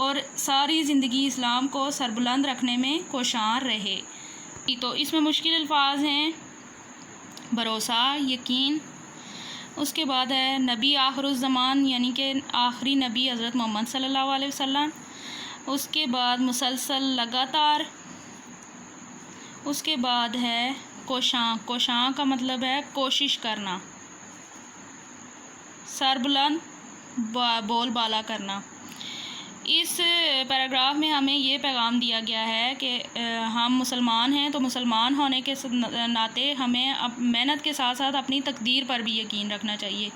اور ساری زندگی اسلام کو سربلند رکھنے میں کوشاں رہے۔ تو اس میں مشکل الفاظ ہیں بھروسہ، یقین، اس کے بعد ہے نبی آخر الزمان یعنی کہ آخری نبی حضرت محمد صلی اللہ علیہ وسلم، اس کے بعد مسلسل، لگاتار، اس کے بعد ہے کوشاں۔ کوشاں کا مطلب ہے کوشش کرنا، سربلند، بول بالا کرنا۔ اس پیراگراف میں ہمیں یہ پیغام دیا گیا ہے کہ ہم مسلمان ہیں تو مسلمان ہونے کے ناطے ہمیں محنت کے ساتھ ساتھ اپنی تقدیر پر بھی یقین رکھنا چاہیے،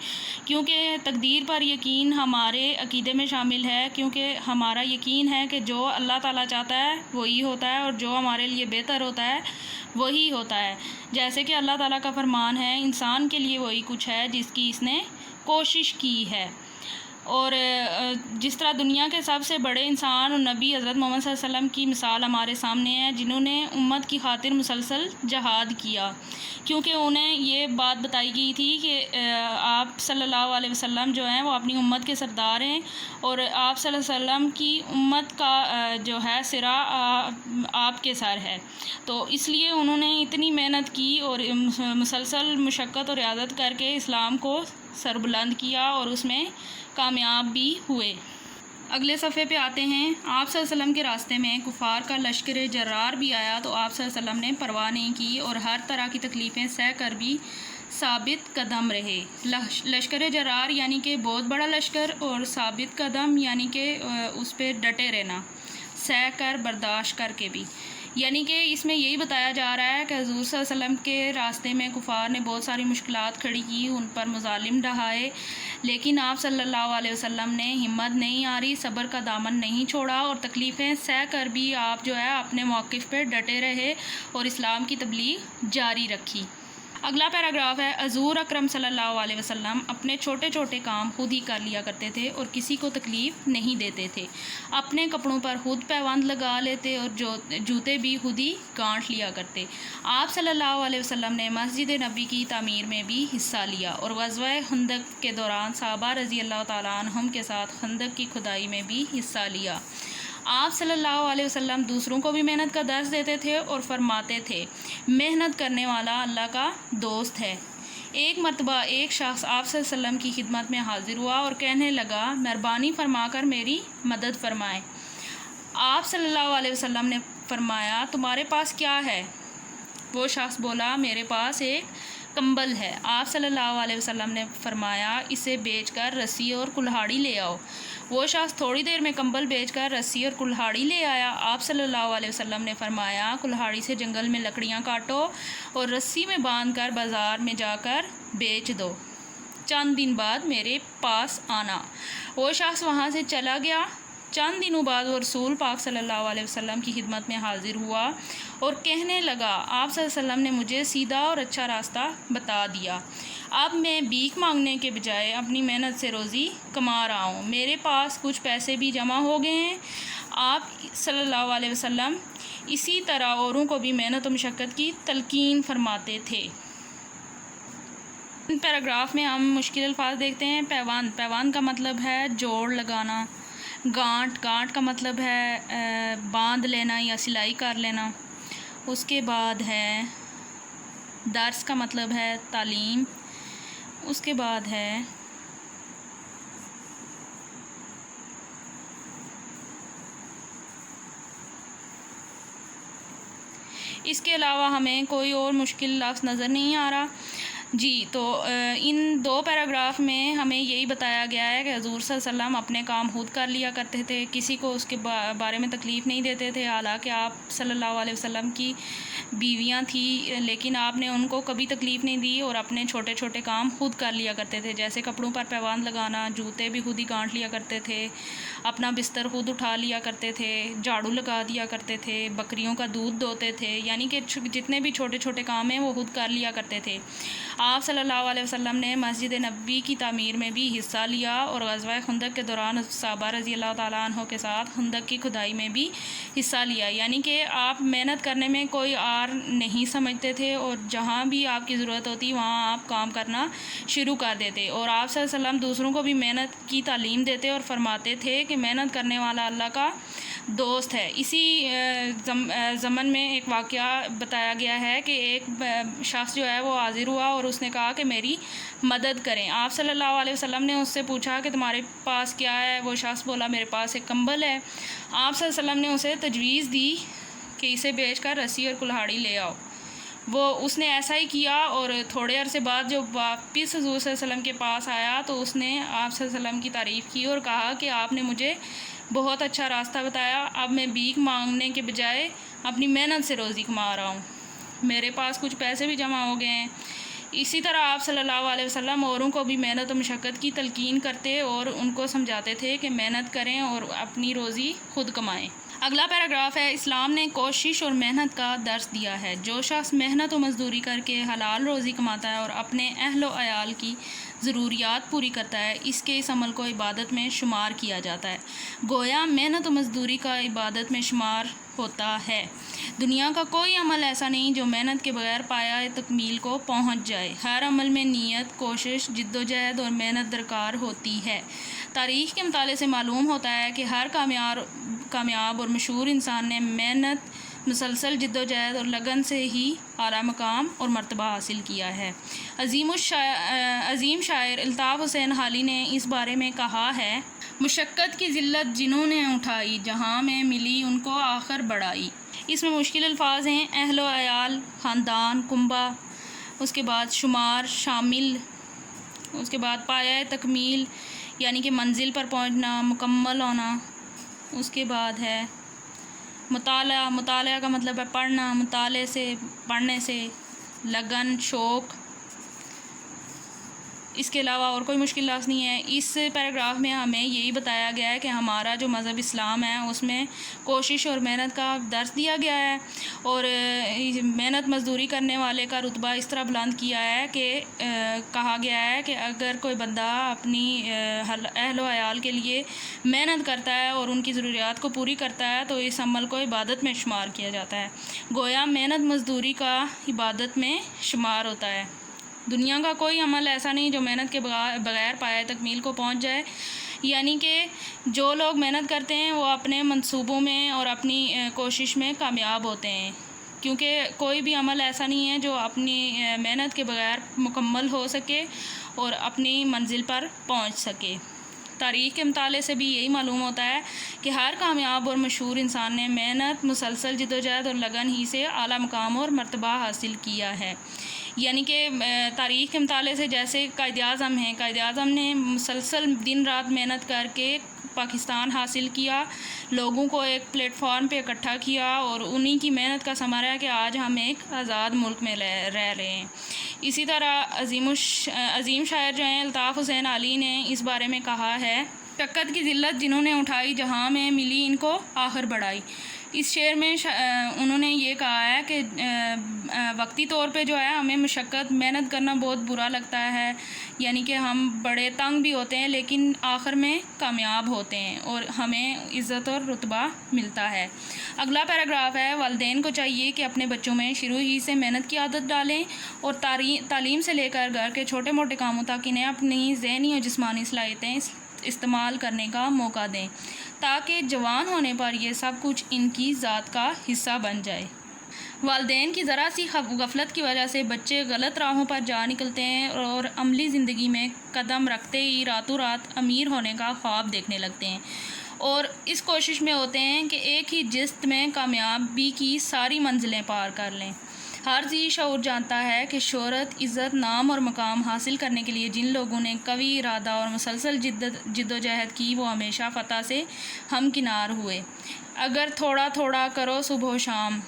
کیونکہ تقدیر پر یقین ہمارے عقیدے میں شامل ہے، کیونکہ ہمارا یقین ہے کہ جو اللہ تعالیٰ چاہتا ہے وہی ہوتا ہے، اور جو ہمارے لیے بہتر ہوتا ہے وہی ہوتا ہے۔ جیسے کہ اللہ تعالیٰ کا فرمان ہے انسان کے لیے وہی کچھ ہے جس کی اس نے کوشش کی ہے۔ اور جس طرح دنیا کے سب سے بڑے انسان اور نبی حضرت محمد صلی اللہ علیہ وسلم کی مثال ہمارے سامنے ہے، جنہوں نے امت کی خاطر مسلسل جہاد کیا، کیونکہ انہیں یہ بات بتائی گئی تھی کہ آپ صلی اللہ علیہ وسلم جو ہیں وہ اپنی امت کے سردار ہیں، اور آپ صلی اللہ علیہ وسلم کی امت کا جو ہے سرا آپ کے سر ہے۔ تو اس لیے انہوں نے اتنی محنت کی اور مسلسل مشقت اور ریاضت کر کے اسلام کو سربلند کیا، اور اس میں کامیاب بھی ہوئے۔ اگلے صفحے پہ آتے ہیں۔ آپ صلی اللہ علیہ وسلم کے راستے میں کفار کا لشکر جرار بھی آیا تو آپ صلی اللہ علیہ وسلم نے پرواہ نہیں کی اور ہر طرح کی تکلیفیں سہ کر بھی ثابت قدم رہے۔ لشکر جرار یعنی کہ بہت بڑا لشکر، اور ثابت قدم یعنی کہ اس پہ ڈٹے رہنا، سہ کر، برداشت کر کے بھی، یعنی کہ اس میں یہی بتایا جا رہا ہے کہ حضور صلی اللہ علیہ وسلم کے راستے میں کفار نے بہت ساری مشکلات کھڑی کی، ان پر مظالم ڈھائے، لیکن آپ صلی اللہ علیہ وسلم نے ہمت نہیں ہاری، صبر کا دامن نہیں چھوڑا، اور تکلیفیں سہ کر بھی آپ جو ہے اپنے موقف پہ ڈٹے رہے اور اسلام کی تبلیغ جاری رکھی۔ اگلا پیراگراف ہے۔ حضور اکرم صلی اللہ علیہ وسلم اپنے چھوٹے چھوٹے کام خود ہی کر لیا کرتے تھے اور کسی کو تکلیف نہیں دیتے تھے، اپنے کپڑوں پر خود پیوند لگا لیتے اور جوتے بھی خود ہی گانٹھ لیا کرتے۔ آپ صلی اللہ علیہ وسلم نے مسجد نبی کی تعمیر میں بھی حصہ لیا اور غزوہ خندق کے دوران صحابہ رضی اللہ تعالیٰ عنہم کے ساتھ خندق کی کھدائی میں بھی حصہ لیا۔ آپ صلی اللہ علیہ وسلم دوسروں کو بھی محنت کا درس دیتے تھے اور فرماتے تھے محنت کرنے والا اللہ کا دوست ہے۔ ایک مرتبہ ایک شخص آپ صلی اللہ علیہ وسلم کی خدمت میں حاضر ہوا اور کہنے لگا مہربانی فرما کر میری مدد فرمائیں۔ آپ صلی اللہ علیہ وسلم نے فرمایا تمہارے پاس کیا ہے؟ وہ شخص بولا میرے پاس ایک کمبل ہے۔ آپ صلی اللہ علیہ وسلم نے فرمایا اسے بیچ کر رسی اور کلہاڑی لے آؤ۔ وہ شخص تھوڑی دیر میں کمبل بیچ کر رسی اور کلہاڑی لے آیا۔ آپ صلی اللہ علیہ وسلم نے فرمایا کلہاڑی سے جنگل میں لکڑیاں کاٹو اور رسی میں باندھ کر بازار میں جا کر بیچ دو، چند دن بعد میرے پاس آنا۔ وہ شخص وہاں سے چلا گیا۔ چند دنوں بعد وہ رسول پاک صلی اللہ علیہ وسلم کی خدمت میں حاضر ہوا اور کہنے لگا آپ صلی اللہ علیہ وسلم نے مجھے سیدھا اور اچھا راستہ بتا دیا، اب میں بھیک مانگنے کے بجائے اپنی محنت سے روزی کما رہا ہوں، میرے پاس کچھ پیسے بھی جمع ہو گئے ہیں۔ آپ صلی اللہ علیہ وسلم اسی طرح اوروں کو بھی محنت و مشقت کی تلقین فرماتے تھے۔ ان پیراگراف میں ہم مشکل الفاظ دیکھتے ہیں۔ پیوند، پیوند کا مطلب ہے جوڑ لگانا۔ گانٹھ، گانٹھ کا مطلب ہے باندھ لینا یا سلائی کر لینا۔ اس کے بعد ہے درس کا مطلب ہے تعلیم۔ اس کے بعد ہے اس کے علاوہ ہمیں کوئی اور مشکل لفظ نظر نہیں آ رہا۔ جی، تو ان دو پیراگراف میں ہمیں یہی بتایا گیا ہے کہ حضور صلی اللہ علیہ وسلم اپنے کام خود کر لیا کرتے تھے، کسی کو اس کے بارے میں تکلیف نہیں دیتے تھے، حالانکہ آپ صلی اللہ علیہ وسلم کی بیویاں تھیں لیکن آپ نے ان کو کبھی تکلیف نہیں دی اور اپنے چھوٹے چھوٹے کام خود کر لیا کرتے تھے، جیسے کپڑوں پر پیوند لگانا، جوتے بھی خود ہی گانٹھ لیا کرتے تھے، اپنا بستر خود اٹھا لیا کرتے تھے، جھاڑو لگا دیا کرتے تھے، بکریوں کا دودھ دوتے تھے، یعنی کہ جتنے بھی چھوٹے چھوٹے کام ہیں وہ خود کر لیا کرتے تھے۔ آپ صلی اللہ علیہ وسلم نے مسجد نبوی کی تعمیر میں بھی حصہ لیا اور غزوہ خندق کے دوران صحابہ رضی اللہ تعالیٰ عنہ کے ساتھ خندق کی کھدائی میں بھی حصہ لیا، یعنی کہ آپ محنت کرنے میں کوئی آر نہیں سمجھتے تھے اور جہاں بھی آپ کی ضرورت ہوتی وہاں آپ کام کرنا شروع کر دیتے، اور آپ صلی اللہ علیہ وسلم دوسروں کو بھی محنت کی تعلیم دیتے اور فرماتے تھے کہ محنت کرنے والا اللہ کا دوست ہے۔ اسی ضمن میں ایک واقعہ بتایا گیا ہے کہ ایک شخص جو ہے وہ حاضر ہوا اور اس نے کہا کہ میری مدد کریں۔ آپ صلی اللہ علیہ وسلم نے اس سے پوچھا کہ تمہارے پاس کیا ہے؟ وہ شخص بولا میرے پاس ایک کمبل ہے۔ آپ صلی اللہ علیہ وسلم نے اسے تجویز دی کہ اسے بیچ کر رسی اور کلہاڑی لے آؤ۔ اس نے ایسا ہی کیا، اور تھوڑے عرصے بعد جب واپس حضور صلی اللہ علیہ وسلم کے پاس آیا تو اس نے آپ صلی اللہ علیہ وسلم کی تعریف کی اور کہا کہ آپ نے مجھے بہت اچھا راستہ بتایا، اب میں بھیک مانگنے کے بجائے اپنی محنت سے روزی کما رہا ہوں، میرے پاس کچھ پیسے بھی جمع ہو گئے ہیں۔ اسی طرح آپ صلی اللہ علیہ وسلم اوروں کو بھی محنت و مشقت کی تلقین کرتے اور ان کو سمجھاتے تھے کہ محنت کریں اور اپنی روزی خود کمائیں۔ اگلا پیراگراف ہے، اسلام نے کوشش اور محنت کا درس دیا ہے۔ جو شخص محنت و مزدوری کر کے حلال روزی کماتا ہے اور اپنے اہل و عیال کی ضروریات پوری کرتا ہے، اس کے اس عمل کو عبادت میں شمار کیا جاتا ہے۔ گویا محنت و مزدوری کا عبادت میں شمار ہوتا ہے۔ دنیا کا کوئی عمل ایسا نہیں جو محنت کے بغیر پایہ تکمیل کو پہنچ جائے۔ ہر عمل میں نیت، کوشش، جد و جہد اور محنت درکار ہوتی ہے۔ تاریخ کے مطالعے سے معلوم ہوتا ہے کہ ہر کامیاب اور مشہور انسان نے محنت، مسلسل جد و جہد اور لگن سے ہی اعلیٰ مقام اور مرتبہ حاصل کیا ہے۔ عظیم شاعر الطاف حسین حالی نے اس بارے میں کہا ہے، مشقت کی ذلت جنہوں نے اٹھائی، جہاں میں ملی ان کو آخر بڑائی۔ اس میں مشکل الفاظ ہیں اہل و عیال، خاندان، کنبہ، اس کے بعد شمار شامل، اس کے بعد پایہ تکمیل یعنی کہ منزل پر پہنچنا، مکمل ہونا، اس کے بعد ہے مطالعہ کا مطلب ہے پڑھنا، پڑھنے سے لگن، شوق، اس کے علاوہ اور کوئی مشکل لفظ نہیں ہے۔ اس پیراگراف میں ہمیں یہی بتایا گیا ہے کہ ہمارا جو مذہب اسلام ہے اس میں کوشش اور محنت کا درس دیا گیا ہے، اور محنت مزدوری کرنے والے کا رتبہ اس طرح بلند کیا ہے کہ کہا گیا ہے کہ اگر کوئی بندہ اپنی اہل و عیال کے لیے محنت کرتا ہے اور ان کی ضروریات کو پوری کرتا ہے تو اس عمل کو عبادت میں شمار کیا جاتا ہے۔ گویا محنت مزدوری کا عبادت میں شمار ہوتا ہے۔ دنیا کا کوئی عمل ایسا نہیں جو محنت کے بغیر پایہ تکمیل کو پہنچ جائے، یعنی کہ جو لوگ محنت کرتے ہیں وہ اپنے منصوبوں میں اور اپنی کوشش میں کامیاب ہوتے ہیں، کیونکہ کوئی بھی عمل ایسا نہیں ہے جو اپنی محنت کے بغیر مکمل ہو سکے اور اپنی منزل پر پہنچ سکے۔ تاریخ کے مطالعے سے بھی یہی معلوم ہوتا ہے کہ ہر کامیاب اور مشہور انسان نے محنت، مسلسل جد و جہد اور لگن ہی سے اعلیٰ مقام اور مرتبہ حاصل کیا ہے۔ یعنی کہ تاریخ کے مطالعے سے جیسے قائد اعظم ہیں، قائد اعظم نے مسلسل دن رات محنت کر کے پاکستان حاصل کیا، لوگوں کو ایک پلیٹ فارم پہ اکٹھا کیا، اور انہی کی محنت کا ثمرہ ہے کہ آج ہم ایک آزاد ملک میں رہ رہے ہیں۔ اسی طرح عظیم شاعر جو ہیں الطاف حسین علی نے اس بارے میں کہا ہے، مشقت کی ذلت جنہوں نے اٹھائی، جہاں میں ملی ان کو آخر بڑھائی۔ اس شعر میں انہوں نے یہ کہا ہے کہ وقتی طور پہ جو ہے ہمیں مشقت محنت کرنا بہت برا لگتا ہے، یعنی کہ ہم بڑے تنگ بھی ہوتے ہیں لیکن آخر میں کامیاب ہوتے ہیں اور ہمیں عزت اور رتبہ ملتا ہے۔ اگلا پیراگراف ہے، والدین کو چاہیے کہ اپنے بچوں میں شروع ہی سے محنت کی عادت ڈالیں اور تعلیم سے لے کر گھر کے چھوٹے موٹے کاموں تک انہیں اپنی ذہنی اور جسمانی صلاحیتیں استعمال کرنے کا موقع دیں تاکہ جوان ہونے پر یہ سب کچھ ان کی ذات کا حصہ بن جائے۔ والدین کی ذرا سی غفلت کی وجہ سے بچے غلط راہوں پر جا نکلتے ہیں اور عملی زندگی میں قدم رکھتے ہی راتوں رات امیر ہونے کا خواب دیکھنے لگتے ہیں اور اس کوشش میں ہوتے ہیں کہ ایک ہی جست میں کامیابی کی ساری منزلیں پار کر لیں۔ ہر ذی شعور جانتا ہے کہ شہرت، عزت، نام اور مقام حاصل کرنے کے لیے جن لوگوں نے قوی ارادہ اور مسلسل جد و جہد کی وہ ہمیشہ فتح سے ہمکنار ہوئے۔ اگر تھوڑا تھوڑا کرو صبح و شام،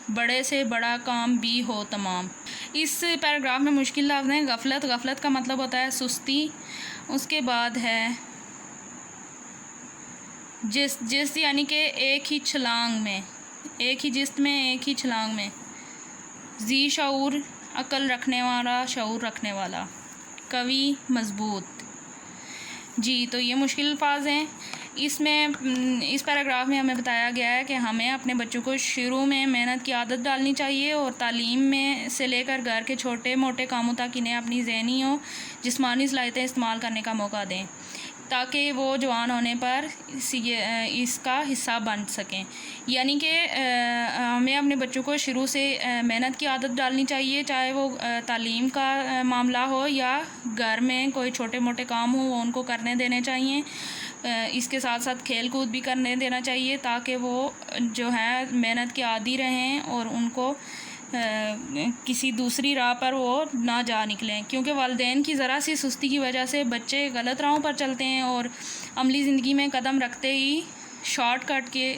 بڑے سے بڑا کام بھی ہو تمام۔ اس پیراگراف میں مشکل لفظ ہیں، غفلت کا مطلب ہوتا ہے سستی، اس کے بعد ہے جست یعنی کہ ایک ہی چھلانگ میں، ایک ہی جست میں ایک ہی چھلانگ میں۔ ذی شعور عقل رکھنے والا، شعور رکھنے والا، قوی، مضبوط۔ جی تو یہ مشکل الفاظ ہیں۔ اس پیراگراف میں ہمیں بتایا گیا ہے کہ ہمیں اپنے بچوں کو شروع میں محنت کی عادت ڈالنی چاہیے اور تعلیم میں سے لے کر گھر کے چھوٹے موٹے کاموں تک انہیں اپنی ذہنی اور جسمانی صلاحیتیں استعمال کرنے کا موقع دیں تاکہ وہ جوان ہونے پر اس کا حصہ بن سکیں۔ یعنی کہ ہمیں اپنے بچوں کو شروع سے محنت کی عادت ڈالنی چاہیے، چاہے وہ تعلیم کا معاملہ ہو یا گھر میں کوئی چھوٹے موٹے کام ہوں وہ ان کو کرنے دینے چاہیے۔ اس کے ساتھ ساتھ کھیل کود بھی کرنے دینا چاہیے تاکہ وہ جو ہے محنت کے عادی رہیں اور ان کو کسی دوسری راہ پر وہ نہ جا نکلیں، کیونکہ والدین کی ذرا سی سستی کی وجہ سے بچے غلط راہوں پر چلتے ہیں اور عملی زندگی میں قدم رکھتے ہی شارٹ کٹ کے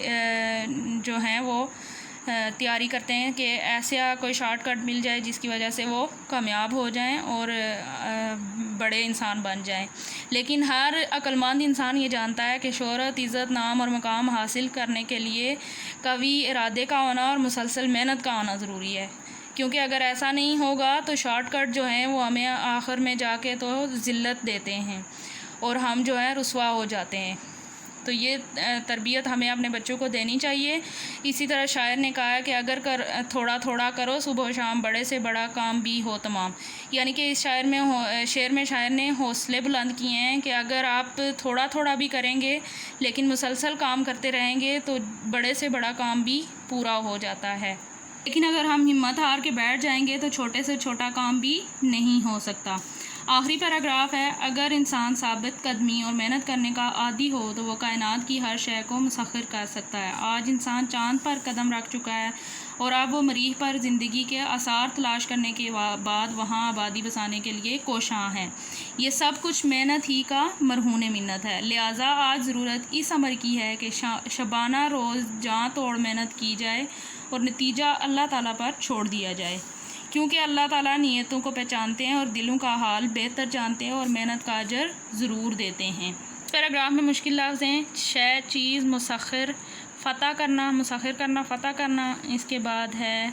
جو ہیں وہ تیاری کرتے ہیں کہ ایسا کوئی شارٹ کٹ مل جائے جس کی وجہ سے وہ کامیاب ہو جائیں اور بڑے انسان بن جائیں۔ لیکن ہر عقلمند انسان یہ جانتا ہے کہ شہرت، عزت، نام اور مقام حاصل کرنے کے لیے قوی ارادے کا ہونا اور مسلسل محنت کا ہونا ضروری ہے، کیونکہ اگر ایسا نہیں ہوگا تو شارٹ کٹ جو ہیں وہ ہمیں آخر میں جا کے تو ذلت دیتے ہیں اور ہم جو ہے رسوا ہو جاتے ہیں۔ تو یہ تربیت ہمیں اپنے بچوں کو دینی چاہیے۔ اسی طرح شاعر نے کہا ہے کہ اگر تھوڑا تھوڑا کرو صبح و شام، بڑے سے بڑا کام بھی ہو تمام۔ یعنی کہ اس شعر میں شاعر نے حوصلے بلند کیے ہیں کہ اگر آپ تھوڑا تھوڑا بھی کریں گے لیکن مسلسل کام کرتے رہیں گے تو بڑے سے بڑا کام بھی پورا ہو جاتا ہے، لیکن اگر ہم ہمت ہار کے بیٹھ جائیں گے تو چھوٹے سے چھوٹا کام بھی نہیں ہو سکتا۔ آخری پیراگراف ہے، اگر انسان ثابت قدمی اور محنت کرنے کا عادی ہو تو وہ کائنات کی ہر شے کو مسخر کر سکتا ہے۔ آج انسان چاند پر قدم رکھ چکا ہے اور اب وہ مریخ پر زندگی کے آثار تلاش کرنے کے بعد وہاں آبادی بسانے کے لیے کوشاں ہے۔ یہ سب کچھ محنت ہی کا مرہون منت ہے، لہٰذا آج ضرورت اس امر کی ہے کہ شبانہ روز جاں توڑ محنت کی جائے اور نتیجہ اللہ تعالیٰ پر چھوڑ دیا جائے، کیونکہ اللہ تعالیٰ نیتوں کو پہچانتے ہیں اور دلوں کا حال بہتر جانتے ہیں اور محنت کا اجر ضرور دیتے ہیں۔ پیراگراف میں مشکل لفظ ہیں، شے، چیز، مسخر، فتح کرنا، مسخر کرنا، فتح کرنا۔ اس کے بعد ہے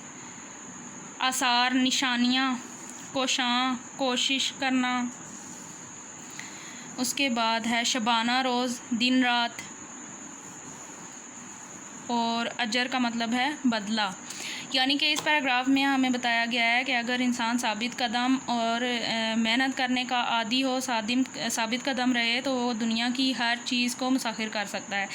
آثار، نشانیاں، کوشاں، کوشش کرنا۔ اس کے بعد ہے شبانہ روز، دن رات، اور اجر کا مطلب ہے بدلہ۔ یعنی کہ اس پیراگراف میں ہمیں بتایا گیا ہے کہ اگر انسان ثابت قدم اور محنت کرنے کا عادی ہو، ثابت قدم رہے تو وہ دنیا کی ہر چیز کو مسخر کر سکتا ہے۔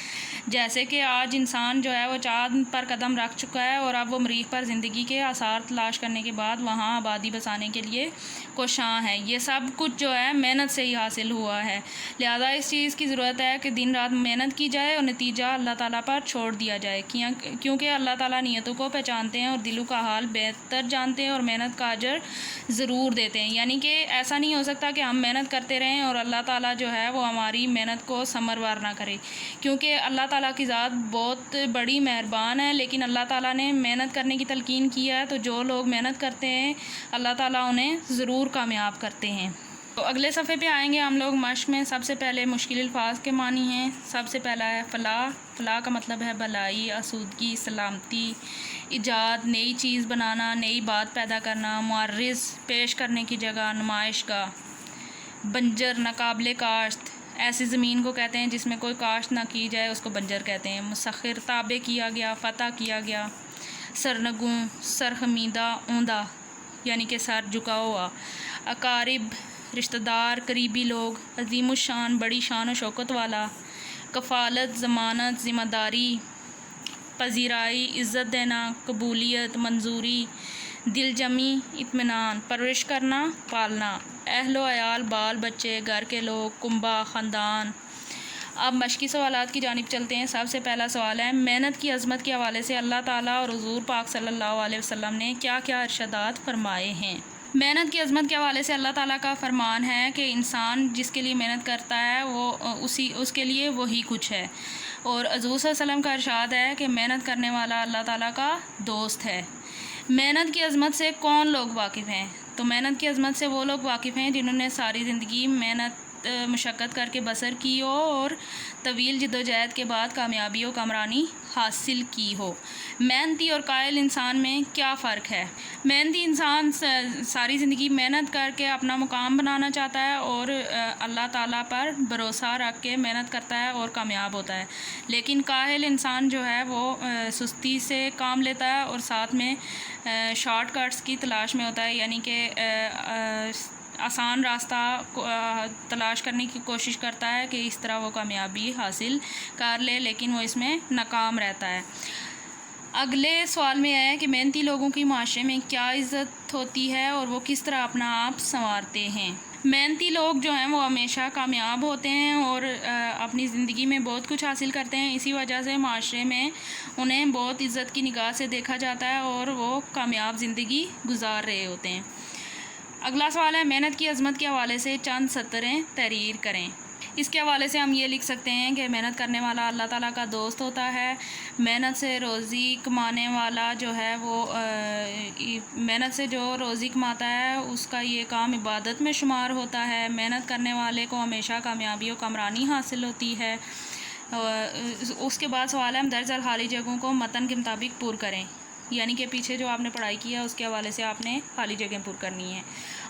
جیسے کہ آج انسان جو ہے وہ چاند پر قدم رکھ چکا ہے اور اب وہ مریخ پر زندگی کے آثار تلاش کرنے کے بعد وہاں آبادی بسانے کے لیے کوشاں ہے۔ یہ سب کچھ جو ہے محنت سے ہی حاصل ہوا ہے، لہذا اس چیز کی ضرورت ہے کہ دن رات محنت کی جائے اور نتیجہ اللہ تعالیٰ پر چھوڑ دیا جائے، کیونکہ اللہ تعالیٰ نیتوں کو پہچانتے ہیں اور دلوں کا حال بہتر جانتے ہیں اور محنت کا اجر ضرور دیتے ہیں۔ یعنی کہ ایسا نہیں ہو سکتا کہ ہم محنت کرتے رہیں اور اللہ تعالیٰ جو ہے وہ ہماری محنت کو ثمرور نہ کرے، کیونکہ اللہ تعالیٰ کی ذات بہت بڑی مہربان ہے، لیکن اللہ تعالیٰ نے محنت کرنے کی تلقین کی ہے، تو جو لوگ محنت کرتے ہیں اللہ تعالیٰ انہیں ضرور کامیاب کرتے ہیں۔ تو اگلے صفحے پہ آئیں گے ہم لوگ مشق میں۔ سب سے پہلے مشکل الفاظ کے معنی ہیں۔ سب سے پہلا ہے فلاح۔ فلاح کا مطلب ہے بھلائی، آسودگی، سلامتی، ایجاد، نئی چیز بنانا، نئی بات پیدا کرنا، معرض، پیش کرنے کی جگہ، نمائش گاہ۔ بنجر، ناقابل کاشت، ایسی زمین کو کہتے ہیں جس میں کوئی کاشت نہ کی جائے، اس کو بنجر کہتے ہیں۔ مسخر، تابع کیا گیا، فتح کیا گیا۔ سرنگوں، سرخمیدہ، اوندا یعنی کہ سر جھکا ہوا۔ اقارب، رشتہ دار، قریبی لوگ۔ عظیم الشان، بڑی شان و شوکت والا۔ کفالت، ضمانت، ذمہ داری۔ پذیرائی، عزت دینا، قبولیت، منظوری۔ دل جمی، اطمینان۔ پرورش کرنا، پالنا۔ اہل و عیال، بال بچے، گھر کے لوگ، کنبہ، خاندان۔ اب مشقی سوالات کی جانب چلتے ہیں۔ سب سے پہلا سوال ہے، محنت کی عظمت کے حوالے سے اللہ تعالیٰ اور حضور پاک صلی اللہ علیہ وسلم نے کیا کیا ارشادات فرمائے ہیں؟ محنت کی عظمت کے حوالے سے اللہ تعالیٰ کا فرمان ہے کہ انسان جس کے لیے محنت کرتا ہے وہ اس کے لیے وہی کچھ ہے، اور حضور صلی اللہ علیہ وسلم کا ارشاد ہے کہ محنت کرنے والا اللہ تعالیٰ کا دوست ہے۔ محنت کی عظمت سے کون لوگ واقف ہیں؟ تو محنت کی عظمت سے وہ لوگ واقف ہیں جنہوں نے ساری زندگی محنت مشقت کر کے بسر کی ہو اور طویل جدوجہد کے بعد کامیابی و کامرانی حاصل کی ہو۔ محنتی اور قائل انسان میں کیا فرق ہے؟ محنتی انسان ساری زندگی محنت کر کے اپنا مقام بنانا چاہتا ہے اور اللہ تعالیٰ پر بھروسہ رکھ کے محنت کرتا ہے اور کامیاب ہوتا ہے، لیکن کاہل انسان جو ہے وہ سستی سے کام لیتا ہے اور ساتھ میں شارٹ کٹس کی تلاش میں ہوتا ہے، یعنی کہ آسان راستہ تلاش کرنے کی کوشش کرتا ہے کہ اس طرح وہ کامیابی حاصل کر لے، لیکن وہ اس میں ناکام رہتا ہے۔ اگلے سوال میں ہے کہ محنتی لوگوں کی معاشرے میں کیا عزت ہوتی ہے اور وہ کس طرح اپنا آپ سنوارتے ہیں۔ محنتی لوگ جو ہیں وہ ہمیشہ کامیاب ہوتے ہیں اور اپنی زندگی میں بہت کچھ حاصل کرتے ہیں، اسی وجہ سے معاشرے میں انہیں بہت عزت کی نگاہ سے دیکھا جاتا ہے اور وہ کامیاب زندگی گزار رہے ہوتے ہیں۔ اگلا سوال ہے محنت کی عظمت کے حوالے سے چند سطریں تحریر کریں۔ اس کے حوالے سے ہم یہ لکھ سکتے ہیں کہ محنت کرنے والا اللہ تعالیٰ کا دوست ہوتا ہے، محنت سے روزی کمانے والا جو ہے وہ محنت سے جو روزی کماتا ہے اس کا یہ کام عبادت میں شمار ہوتا ہے، محنت کرنے والے کو ہمیشہ کامیابی و کامرانی حاصل ہوتی ہے۔ اس کے بعد سوال ہے ہم درج ذیل خالی جگہوں کو متن کے مطابق پر کریں، یعنی کہ پیچھے جو آپ نے پڑھائی کی ہے اس کے حوالے سے آپ نے خالی جگہیں پر کرنی ہیں۔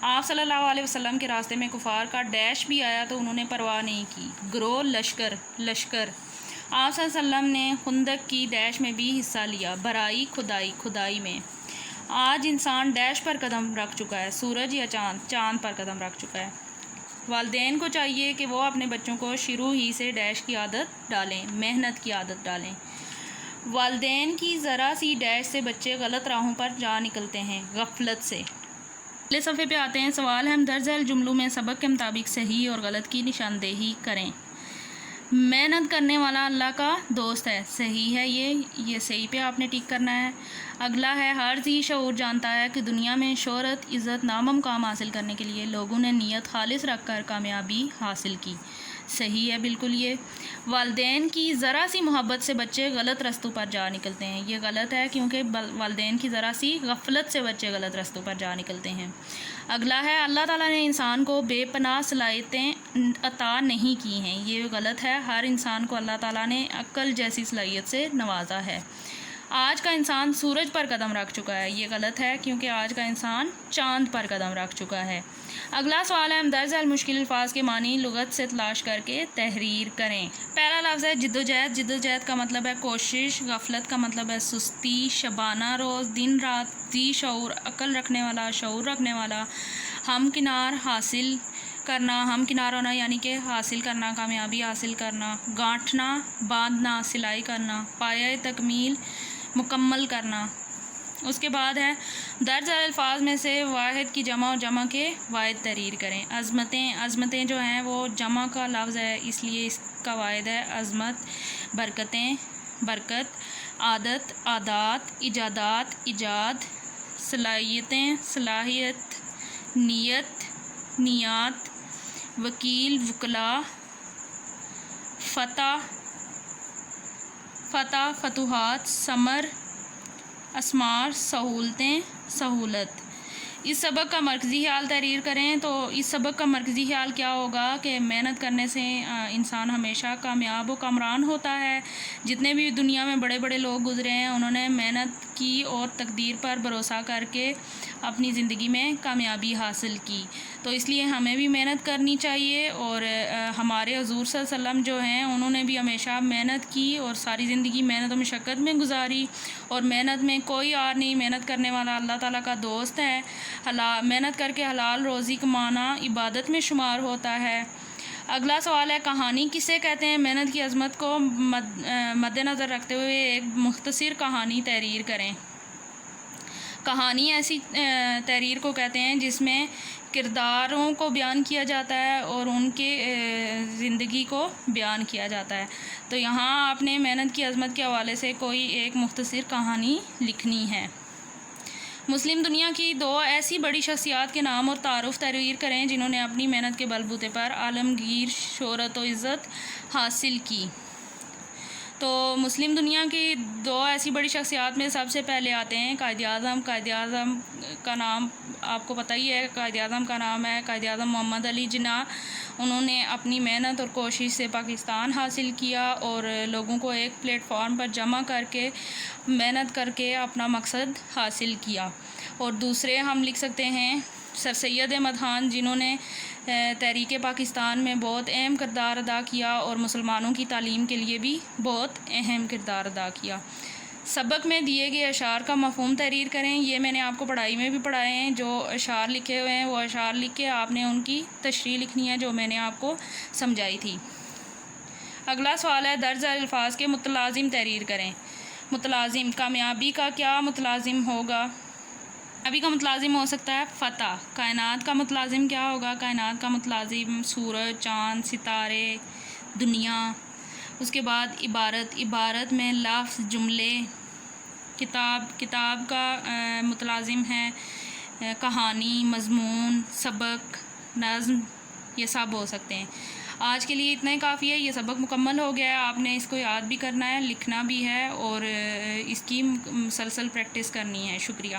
آپ صلی اللہ علیہ وسلم کے راستے میں کفار کا ڈیش بھی آیا تو انہوں نے پرواہ نہیں کی، گروہ لشکر۔ آپ صلی اللہ علیہ وسلم نے خندق کی ڈیش میں بھی حصہ لیا، بھرائی کھدائی میں۔ آج انسان ڈیش پر قدم رکھ چکا ہے، سورج یا چاند پر قدم رکھ چکا ہے۔ والدین کو چاہیے کہ وہ اپنے بچوں کو شروع ہی سے ڈیش کی عادت ڈالیں، محنت کی عادت ڈالیں۔ والدین کی ذرا سی ڈیش سے بچے غلط راہوں پر جا نکلتے ہیں، غفلت سے۔ اگلے صفحے پہ آتے ہیں، سوال ہے ہم درج ذیل جملوں میں سبق کے مطابق صحیح اور غلط کی نشاندہی کریں۔ محنت کرنے والا اللہ کا دوست ہے، صحیح ہے، یہ صحیح پہ آپ نے ٹک کرنا ہے۔ اگلا ہے ہر ذی شعور جانتا ہے کہ دنیا میں شہرت، عزت، نام و مقام حاصل کرنے کے لیے لوگوں نے نیت خالص رکھ کر کامیابی حاصل کی، صحیح ہے بالکل یہ۔ والدین کی ذرا سی محبت سے بچے غلط رستوں پر جا نکلتے ہیں، یہ غلط ہے کیونکہ والدین کی ذرا سی غفلت سے بچے غلط رستوں پر جا نکلتے ہیں۔ اگلا ہے اللہ تعالیٰ نے انسان کو بے پناہ صلاحیتیں عطا نہیں کی ہیں، یہ غلط ہے، ہر انسان کو اللہ تعالیٰ نے عقل جیسی صلاحیت سے نوازا ہے۔ آج کا انسان سورج پر قدم رکھ چکا ہے، یہ غلط ہے کیونکہ آج کا انسان چاند پر قدم رکھ چکا ہے۔ اگلا سوال ہے ہم درج ذیل مشکل الفاظ کے معنی لغت سے تلاش کر کے تحریر کریں۔ پہلا لفظ ہے جدوجہد۔ جدوجہد کا مطلب ہے کوشش، غفلت کا مطلب ہے سستی، شبانہ روز، دن رات، ذی شعور عقل رکھنے والا، شعور رکھنے والا، ہمکنار حاصل کرنا، ہمکنار ہونا یعنی کہ حاصل کرنا، کامیابی حاصل کرنا، گانٹھنا، باندھنا، سلائی کرنا، پایۂ تکمیل مکمل کرنا۔ اس کے بعد ہے درج ذیل الفاظ میں سے واحد کی جمع اور جمع کے واحد تحریر کریں۔ عظمتیں جو ہیں وہ جمع کا لفظ ہے، اس لیے اس کا واحد ہے عظمت۔ برکت، عادت، عادات، ایجادات، ایجاد، صلاحیت، نیت، نیات، وکیل، وکلاء، فتح، فتوحات، ثمر، اسمار، سہولتیں، سہولت۔ اس سبق کا مرکزی خیال تحریر کریں۔ تو اس سبق کا مرکزی خیال کیا ہوگا کہ محنت کرنے سے انسان ہمیشہ کامیاب و کامران ہوتا ہے۔ جتنے بھی دنیا میں بڑے بڑے لوگ گزرے ہیں انہوں نے محنت کی اور تقدیر پر بھروسہ کر کے اپنی زندگی میں کامیابی حاصل کی، تو اس لیے ہمیں بھی محنت کرنی چاہیے۔ اور ہمارے حضور صلی اللہ علیہ وسلم جو ہیں انہوں نے بھی ہمیشہ محنت کی اور ساری زندگی محنت و مشقت میں گزاری، اور محنت میں کوئی آر نہیں، محنت کرنے والا اللہ تعالیٰ کا دوست ہے۔ محنت کر کے حلال روزی کمانا عبادت میں شمار ہوتا ہے۔ اگلا سوال ہے کہانی کسے کہتے ہیں؟ محنت کی عظمت کو مد نظر رکھتے ہوئے ایک مختصر کہانی تحریر کریں۔ کہانی ایسی تحریر کو کہتے ہیں جس میں کرداروں کو بیان کیا جاتا ہے اور ان کے زندگی کو بیان کیا جاتا ہے۔ تو یہاں آپ نے محنت کی عظمت کے حوالے سے کوئی ایک مختصر کہانی لکھنی ہے۔ مسلم دنیا کی 2 ایسی بڑی شخصیات کے نام اور تعارف تحریر کریں جنہوں نے اپنی محنت کے بل بوتے پر عالمگیر شہرت و عزت حاصل کی۔ تو مسلم دنیا کی دو ایسی بڑی شخصیات میں سب سے پہلے آتے ہیں قائد اعظم۔ قائد اعظم کا نام آپ کو پتہ ہی ہے، قائد اعظم کا نام ہے قائد اعظم محمد علی جناح۔ انہوں نے اپنی محنت اور کوشش سے پاکستان حاصل کیا اور لوگوں کو ایک پلیٹ فارم پر جمع کر کے محنت کر کے اپنا مقصد حاصل کیا۔ اور دوسرے ہم لکھ سکتے ہیں سر سید احمد خان، جنہوں نے تحریک پاکستان میں بہت اہم کردار ادا کیا اور مسلمانوں کی تعلیم کے لیے بھی بہت اہم کردار ادا کیا۔ سبق میں دیے گئے اشعار کا مفہوم تحریر کریں۔ یہ میں نے آپ کو پڑھائی میں بھی پڑھائے ہیں، جو اشعار لکھے ہوئے ہیں وہ اشعار لکھ کے آپ نے ان کی تشریح لکھنی ہے جو میں نے آپ کو سمجھائی تھی۔ اگلا سوال ہے درج ذیل الفاظ کے متلازم تحریر کریں۔ متلازم، کامیابی کا کیا متلازم ہوگا؟ ابھی کا متلازم ہو سکتا ہے فتح۔ کائنات کا متلازم کیا ہوگا؟ کائنات کا متلازم سورج، چاند، ستارے، دنیا۔ اس کے بعد عبارت، عبارت میں لفظ، جملے۔ کتاب، کتاب کا متلازم ہے کہانی، مضمون، سبق، نظم، یہ سب ہو سکتے ہیں۔ آج کے لیے اتنا ہی کافی ہے، یہ سبق مکمل ہو گیا ہے۔ آپ نے اس کو یاد بھی کرنا ہے، لکھنا بھی ہے اور اس کی مسلسل پریکٹس کرنی ہے۔ شکریہ۔